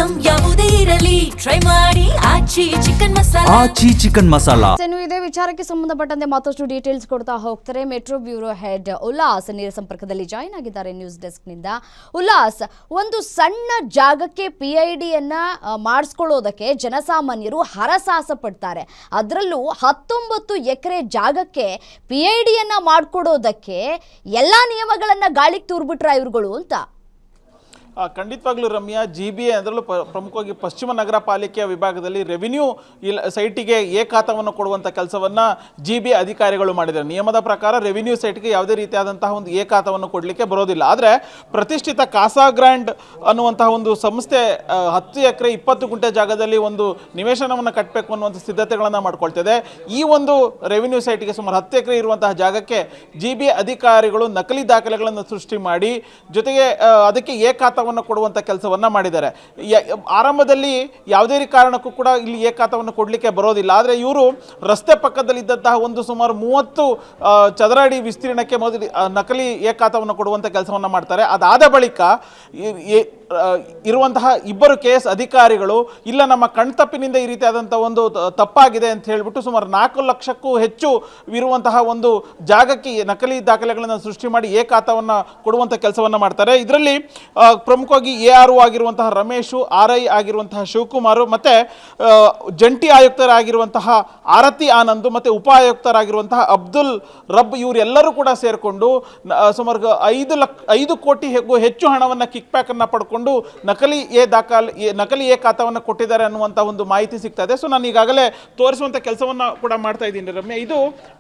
Item ಯಾವುದೇ ಇರಲಿ try ಮಾಡಿ ಆಚಿ ಚಿಕನ್ ಮಸಾಲಾ. ಆಚಿ ಚಿಕನ್ ಮಸಾಲಾ. ಇನ್ನು ಇದೇ ವಿಚಾರಕ್ಕೆ ಸಂಬಂಧಪಟ್ಟಂತೆ ಮತ್ತಷ್ಟು ಡೀಟೇಲ್ಸ್ ಕೊಡ್ತಾ ಹೋಗ್ತಾರೆ ಮೆಟ್ರೋ ಬ್ಯೂರೋ ಹೆಡ್ ಉಲ್ಲಾಸ್ ನೇರ ಸಂಪರ್ಕದಲ್ಲಿ ಜಾಯಿನ್ ಆಗಿದ್ದಾರೆ ನ್ಯೂಸ್ ಡೆಸ್ಕ್ ನಿಂದ. ಉಲ್ಲಾಸ್, ಒಂದು ಸಣ್ಣ ಜಾಗಕ್ಕೆ PIDಯನ್ನ ಮಾಡಿಸ್ಕೊಳ್ಳೋದಕ್ಕೆ ಜನಸಾಮಾನ್ಯರು ಹರಸಾಹಸ ಪಡ್ತಾರೆ. ಅದರಲ್ಲೂ 19 ಎಕರೆ ಜಾಗಕ್ಕೆ PIDಯನ್ನ ಮಾಡಿಕೊಡೋದಕ್ಕೆ ಎಲ್ಲಾ ನಿಯಮಗಳನ್ನ ಗಾಳಿಗೆ ತೂರ್ಬಿಟ್ರ ಇವ್ರುಗಳು ಅಂತ. ಖಂಡಿತವಾಗ್ಲೂ ರಮ್ಯಾ, GBA ಅದರಲ್ಲೂ ಪ್ರಮುಖವಾಗಿ ಪಶ್ಚಿಮ ನಗರ ಪಾಲಿಕೆಯ ವಿಭಾಗದಲ್ಲಿ ರೆವಿನ್ಯೂ ಸೈಟಿಗೆ ಖಾತವನ್ನು ಕೊಡುವಂಥ ಕೆಲಸವನ್ನು GBA ಅಧಿಕಾರಿಗಳು ಮಾಡಿದ್ದಾರೆ. ನಿಯಮದ ಪ್ರಕಾರ ರೆವಿನ್ಯೂ ಸೈಟ್ಗೆ ಯಾವುದೇ ರೀತಿಯಾದಂತಹ ಒಂದು ಖಾತವನ್ನು ಕೊಡಲಿಕ್ಕೆ ಬರೋದಿಲ್ಲ. ಆದರೆ ಪ್ರತಿಷ್ಠಿತ ಕಾಸಾ ಗ್ರ್ಯಾಂಡ್ ಅನ್ನುವಂತಹ ಒಂದು ಸಂಸ್ಥೆ 10 ಎಕರೆ 20 ಗುಂಟೆ ಜಾಗದಲ್ಲಿ ಒಂದು ನಿವೇಶನವನ್ನು ಕಟ್ಟಬೇಕು ಅನ್ನುವಂಥ ಸಿದ್ಧತೆಗಳನ್ನು ಮಾಡ್ಕೊಳ್ತಿದೆ. ಈ ಒಂದು ರೆವಿನ್ಯೂ ಸೈಟ್ಗೆ ಸುಮಾರು 10 ಎಕರೆ ಇರುವಂತಹ ಜಾಗಕ್ಕೆ GBA ಅಧಿಕಾರಿಗಳು ನಕಲಿ ದಾಖಲೆಗಳನ್ನು ಸೃಷ್ಟಿ ಮಾಡಿ ಜೊತೆಗೆ ಅದಕ್ಕೆ ಖಾತ ಕೊಡುವಂತ ಕೆಲಸವನ್ನ ಮಾಡಿದ್ದಾರೆ. ಆರಂಭದಲ್ಲಿ ಯಾವುದೇ ಕಾರಣಕ್ಕೂ ಕೂಡ ಇಲ್ಲಿ ಖಾತವನ್ನು ಕೊಡಲಿಕ್ಕೆ ಬರೋದಿಲ್ಲ. ಆದರೆ ಇವರು ರಸ್ತೆ ಪಕ್ಕದಲ್ಲಿ ಇದ್ದಂತಹ ಒಂದು ಸುಮಾರು 30 ಚದರ ಅಡಿ ವಿಸ್ತೀರ್ಣಕ್ಕೆ ಮೊದಲು ನಕಲಿ ಖಾತವನ್ನು ಕೊಡುವಂತ ಕೆಲಸವನ್ನ ಮಾಡ್ತಾರೆ. ಅದಾದ ಬಳಿಕ ಇರುವಂತಹ ಇಬ್ಬರು KS ಅಧಿಕಾರಿಗಳು ಇಲ್ಲ ನಮ್ಮ ಕಣ್ತಪ್ಪಿನಿಂದ ಈ ರೀತಿಯಾದಂತಹ ಒಂದು ತಪ್ಪಾಗಿದೆ ಅಂತ ಹೇಳಿಬಿಟ್ಟು ಸುಮಾರು 4 ಲಕ್ಷಕ್ಕೂ ಹೆಚ್ಚು ಇರುವಂತಹ ಒಂದು ಜಾಗಕ್ಕೆ ನಕಲಿ ದಾಖಲೆಗಳನ್ನು ಸೃಷ್ಟಿ ಮಾಡಿ ಖಾತವನ್ನು ಕೊಡುವಂಥ ಕೆಲಸವನ್ನು ಮಾಡ್ತಾರೆ. ಇದರಲ್ಲಿ ಪ್ರಮುಖವಾಗಿ ARO ಆಗಿರುವಂತಹ ರಮೇಶು, RI ಆಗಿರುವಂತಹ ಶಿವಕುಮಾರ್ ಮತ್ತು ಜಂಟಿ ಆಯುಕ್ತರಾಗಿರುವಂತಹ ಆರತಿ ಆನಂದ್ ಮತ್ತು ಉಪ ಆಯುಕ್ತರಾಗಿರುವಂತಹ ಅಬ್ದುಲ್ ರಬ್ ಇವರೆಲ್ಲರೂ ಕೂಡ ಸೇರಿಕೊಂಡು ಸುಮಾರು 5 ಕೋಟಿಗೂ ಹೆಚ್ಚು ಹಣವನ್ನು ಕಿಕ್ ಬ್ಯಾಕ್ ಅನ್ನು ಪಡ್ಕೊಂಡು ನಕಲಿ ಖಾತವನ್ನು ಕೊಟ್ಟಿದ್ದಾರೆ ಅನ್ನುವಂಥ ಒಂದು ಮಾಹಿತಿ ಸಿಗ್ತಾ ಇದೆ. ಸೊ ನಾನು ಈಗಾಗಲೇ ತೋರಿಸುವಂಥ ಕೆಲಸವನ್ನು ಕೂಡ ಮಾಡ್ತಾ ಇದ್ದೀನಿ ರಮ್ಯ. ಇದು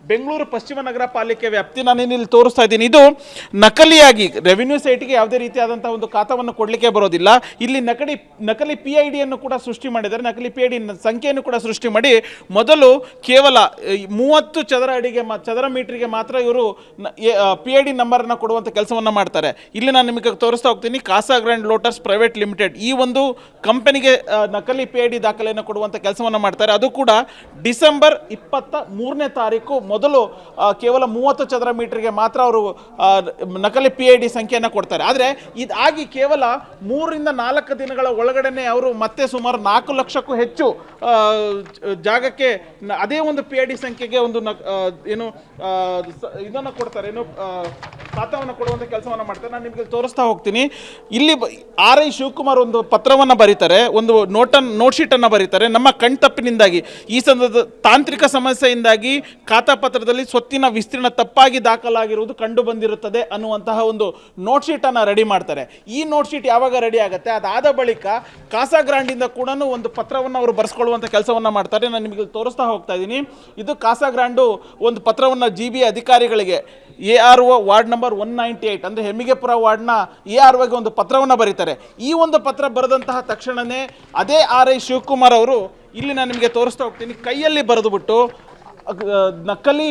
ಬೆಂಗಳೂರು ಪಶ್ಚಿಮ ನಗರ ಪಾಲಿಕೆ ವ್ಯಾಪ್ತಿ ನಾನೇನಿಲ್ಲಿ ತೋರಿಸ್ತಾ ಇದ್ದೀನಿ. ಇದು ನಕಲಿಯಾಗಿ ರೆವಿನ್ಯೂ ಸೈಟ್ಗೆ ಯಾವುದೇ ರೀತಿಯಾದಂಥ ಒಂದು ಖಾತವನ್ನು ಕೊಡಲಿಕ್ಕೆ ಬರೋದಿಲ್ಲ. ಇಲ್ಲಿ ನಕಲಿ PIDಯನ್ನು ಕೂಡ ಸೃಷ್ಟಿ ಮಾಡಿದ್ದಾರೆ. ನಕಲಿ PID ಸಂಖ್ಯೆಯನ್ನು ಕೂಡ ಸೃಷ್ಟಿ ಮಾಡಿ ಮೊದಲು ಕೇವಲ 30 ಚದರ ಮೀಟರ್ಗೆ ಮಾತ್ರ ಇವರು PID ನಂಬರನ್ನು ಕೊಡುವಂಥ ಕೆಲಸವನ್ನು ಮಾಡ್ತಾರೆ. ಇಲ್ಲಿ ನಾನು ನಿಮಗೆ ತೋರಿಸ್ತಾ ಹೋಗ್ತೀನಿ. CASA grand lotus private limited ಈ ಒಂದು ಕಂಪನಿಗೆ ನಕಲಿ PID ದಾಖಲೆಯನ್ನು ಕೊಡುವಂಥ ಕೆಲಸವನ್ನು ಮಾಡ್ತಾರೆ. ಅದು ಕೂಡ ಡಿಸೆಂಬರ್ 23ನೇ ತಾರೀಕು ಮೊದಲು ಕೇವಲ 30 ಚದರ ಮೀಟರ್ಗೆ ಮಾತ್ರ ಅವರು ನಕಲಿ PID ಸಂಖ್ಯೆಯನ್ನು ಕೊಡ್ತಾರೆ. ಆದರೆ ಇದಾಗಿ ಕೇವಲ 3 ರಿಂದ 4 ದಿನಗಳ ಒಳಗಡೆನೆ ಅವರು ಮತ್ತೆ ಸುಮಾರು 4 ಲಕ್ಷಕ್ಕೂ ಹೆಚ್ಚು ಜಾಗಕ್ಕೆ ಅದೇ ಒಂದು PID ಸಂಖ್ಯೆಗೆ ಒಂದು ಇದನ್ನು ಕೊಡ್ತಾರೆ, ಖಾತವನ್ನು ಕೊಡುವಂಥ ಕೆಲಸವನ್ನು ಮಾಡ್ತಾರೆ. ನಾನು ನಿಮಗೆ ತೋರಿಸ್ತಾ ಹೋಗ್ತೀನಿ. ಇಲ್ಲಿ RI ಶಿವಕುಮಾರ್ ಒಂದು ಪತ್ರವನ್ನು ಬರೀತಾರೆ, ಒಂದು ನೋಟ್ ಶೀಟನ್ನು ಬರೀತಾರೆ. ನಮ್ಮ ಕಣ್ತಪ್ಪಿನಿಂದಾಗಿ ಈ ಸಂದರ್ಭದ ತಾಂತ್ರಿಕ ಸಮಸ್ಯೆಯಿಂದಾಗಿ ಖಾತಾ ಪತ್ರದಲ್ಲಿ ಸ್ವತ್ತಿನ ವಿಸ್ತೀರ್ಣ ತಪ್ಪಾಗಿ ದಾಖಲಾಗಿರುವುದು ಕಂಡು ಬಂದಿರುತ್ತದೆ ಅನ್ನುವಂತಹ ಒಂದು ನೋಟ್ ಶೀಟನ್ನು ರೆಡಿ ಮಾಡ್ತಾರೆ. ಈ ನೋಟ್ ಶೀಟ್ ಯಾವಾಗ ರೆಡಿ ಆಗುತ್ತೆ ಅದಾದ ಬಳಿಕ ಕಾಸಾ ಗ್ರಾಂಡಿಂದ ಕೂಡ ಒಂದು ಪತ್ರವನ್ನು ಅವರು ಬರೆಸ್ಕೊಳ್ಳುವಂಥ ಕೆಲಸವನ್ನು ಮಾಡ್ತಾರೆ. ನಾನು ನಿಮಗೆ ತೋರಿಸ್ತಾ ಹೋಗ್ತಾ ಇದ್ದೀನಿ. ಇದು ಕಾಸಾ ಗ್ರಾಂಡು ಒಂದು ಪತ್ರವನ್ನು GBA ಅಧಿಕಾರಿಗಳಿಗೆ ARO ವಾರ್ಡ್ ನಂಬರ್ 198 ಅಂದರೆ ಹೆಮ್ಮಿಗೆಪುರ ವಾರ್ಡ್ನ AROಗೆ ಒಂದು ಪತ್ರವನ್ನು ಬರೀತಾರೆ. ಈ ಒಂದು ಪತ್ರ ಬರೆದಂತಹ ತಕ್ಷಣವೇ ಅದೇ RI ಶಿವಕುಮಾರ್ ಅವರು ಇಲ್ಲಿ ನಾನು ನಿಮಗೆ ತೋರಿಸ್ತಾ ಹೋಗ್ತೀನಿ, ಕೈಯಲ್ಲಿ ಬರೆದುಬಿಟ್ಟು ನಕಲಿ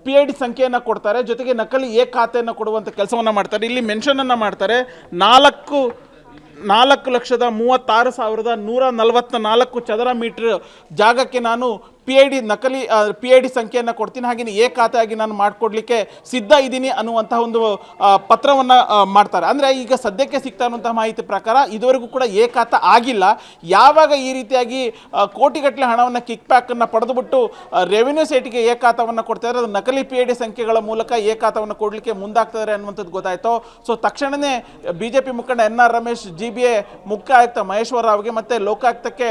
PID ಸಂಖ್ಯೆಯನ್ನು ಕೊಡ್ತಾರೆ. ಜೊತೆಗೆ ನಕಲಿ ಖಾತೆಯನ್ನು ಕೊಡುವಂಥ ಕೆಲಸವನ್ನು ಮಾಡ್ತಾರೆ. ಇಲ್ಲಿ ಮೆನ್ಷನನ್ನು ಮಾಡ್ತಾರೆ, 4,36,144 ಚದರ ಮೀಟರ್ ಜಾಗಕ್ಕೆ ನಾನು ನಕಲಿ PID ಸಂಖ್ಯೆಯನ್ನು ಕೊಡ್ತೀನಿ, ಹಾಗೆಯೇ ಖಾತೆಯಾಗಿ ನಾನು ಮಾಡಿಕೊಡ್ಲಿಕ್ಕೆ ಸಿದ್ಧ ಇದ್ದೀನಿ ಅನ್ನುವಂಥ ಒಂದು ಪತ್ರವನ್ನು ಮಾಡ್ತಾರೆ. ಅಂದರೆ ಈಗ ಸದ್ಯಕ್ಕೆ ಸಿಗ್ತಾ ಇರುವಂತಹ ಮಾಹಿತಿ ಪ್ರಕಾರ ಇದುವರೆಗೂ ಕೂಡ ಖಾತೆ ಆಗಿಲ್ಲ. ಯಾವಾಗ ಈ ರೀತಿಯಾಗಿ ಕೋಟಿಗಟ್ಟಲೆ ಹಣವನ್ನು ಕಿಕ್ ಬ್ಯಾಕನ್ನು ಪಡೆದುಬಿಟ್ಟು ರೆವಿನ್ಯೂ ಸೈಟಿಗೆ ಖಾತವನ್ನು ಕೊಡ್ತಾರೆ, ಅದು ನಕಲಿ PID ಸಂಖ್ಯೆಗಳ ಮೂಲಕ ಖಾತವನ್ನು ಕೊಡಲಿಕ್ಕೆ ಮುಂದಾಗ್ತಾರೆ ಅನ್ನುವಂಥದ್ದು ಗೊತ್ತಾಯಿತು. ಸೊ ತಕ್ಷಣವೇ BJP ಮುಖಂಡ NR ರಮೇಶ್ GBA ಮುಖ್ಯ ಆಯುಕ್ತ ಮಹೇಶ್ವರ ರಾವ್ಗೆ ಮತ್ತು ಲೋಕಾಯುಕ್ತಕ್ಕೆ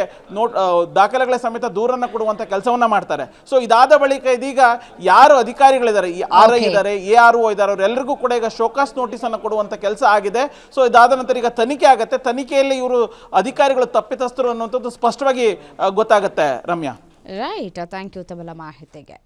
ದಾಖಲೆಗಳ ಸಮೇತ ದೂರನ್ನು ಕೊಡುವಂಥ ಕೆಲಸವನ್ನು ಮಾಡ್ತಾರೆ. ಸೊ ಇದಾದ ಬಳಿಕ ಇದೀಗ ಯಾರು ಅಧಿಕಾರಿಗಳಿದ್ದಾರೆ, ಈ RI ಇದ್ದಾರೆ, ARO ಇದ್ದಾರೆ, ಅವರೆಲ್ಲರಿಗೂ ಕೂಡ ಈಗ ಶೋಕಾಸ್ ನೋಟಿಸ್ ಅನ್ನು ಕೊಡುವಂತ ಕೆಲಸ ಆಗಿದೆ. ಸೊ ಇದಾದ ನಂತರ ಈಗ ತನಿಖೆ ಆಗುತ್ತೆ. ತನಿಖೆಯಲ್ಲಿ ಇವರು ಅಧಿಕಾರಿಗಳು ತಪ್ಪಿತಸ್ಥರು ಅನ್ನುವಂಥದ್ದು ಸ್ಪಷ್ಟವಾಗಿ ಗೊತ್ತಾಗುತ್ತೆ ರಮ್ಯಾ. ರೈಟ್, ಥ್ಯಾಂಕ್ ಯು ತಮ್ಮ ಮಾಹಿತಿಗೆ.